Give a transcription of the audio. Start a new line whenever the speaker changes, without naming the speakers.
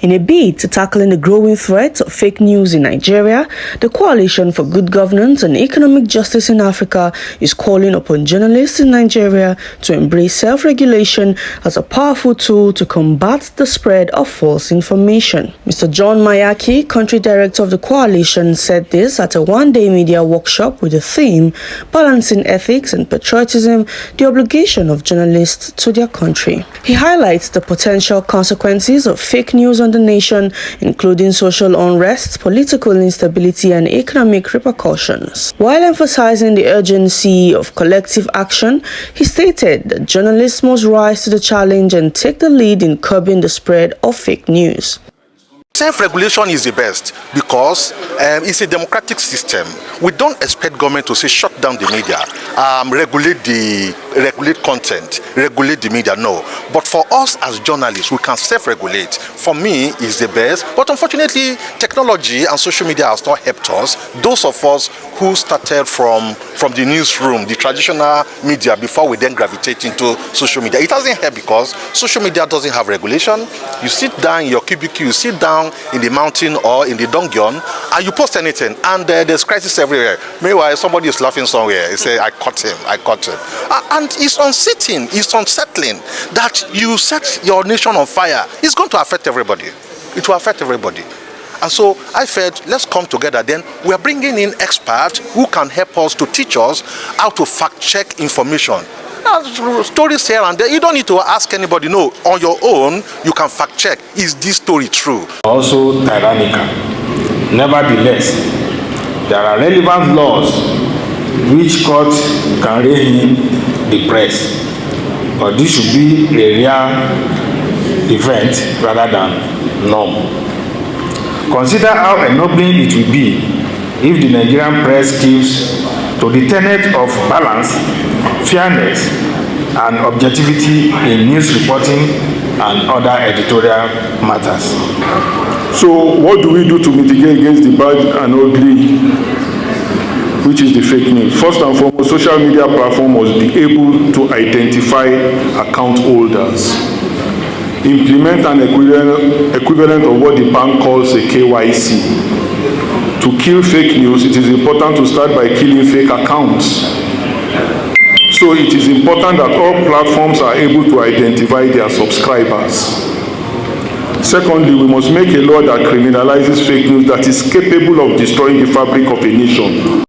In a bid to tackling the growing threat of fake news in Nigeria, the Coalition for Good Governance and Economic Justice in Africa is calling upon journalists in Nigeria to embrace self-regulation as a powerful tool to combat the spread of false information. Mr. John Mayaki, country director of the coalition, said this at a one-day media workshop with the theme Balancing Ethics and Patriotism, the Obligation of Journalists to Their Country. He highlights the potential consequences of fake news on the nation, including social unrest, political instability, and economic repercussions. While emphasizing the urgency of collective action, he stated that journalists must rise to the challenge and take the lead in curbing the spread of fake news.
Self-regulation is the best because it's a democratic system. We don't expect government to say shut down the media, regulate content, regulate the media. No, but for us as journalists, we can self-regulate. For me, it's the best. But unfortunately, technology and social media has not helped us. Those of us who started from the newsroom, the traditional media, before we then gravitate into social media, it doesn't help because social media doesn't have regulation. You sit down in your cubicle, you sit down in the mountain or in the dungeon, and you post anything, and there's crisis everywhere. Meanwhile, somebody is laughing somewhere. They say, I caught him. And it's unsettling that you set your nation on fire. It's going to affect everybody. It will affect everybody. And so I felt, let's come together. Then we are bringing in experts who can help us to teach us how to fact-check information. Stories here and there, you don't need to ask anybody. No, on your own, you can fact-check. Is this story true?
Also tyrannical. Nevertheless, there are relevant laws which courts can rein in the press. But this should be a rare event rather than norm. Consider how ennobling it will be if the Nigerian press keeps to the tenet of balance, fairness, and objectivity in news reporting and other editorial matters.
So what do we do to mitigate against the bad and ugly, which is the fake news? First and foremost, social media platform must be able to identify account holders. Implement an equivalent of what the bank calls a KYC. To kill fake news, it is important to start by killing fake accounts. So it is important that all platforms are able to identify their subscribers. Secondly, we must make a law that criminalizes fake news that is capable of destroying the fabric of a nation.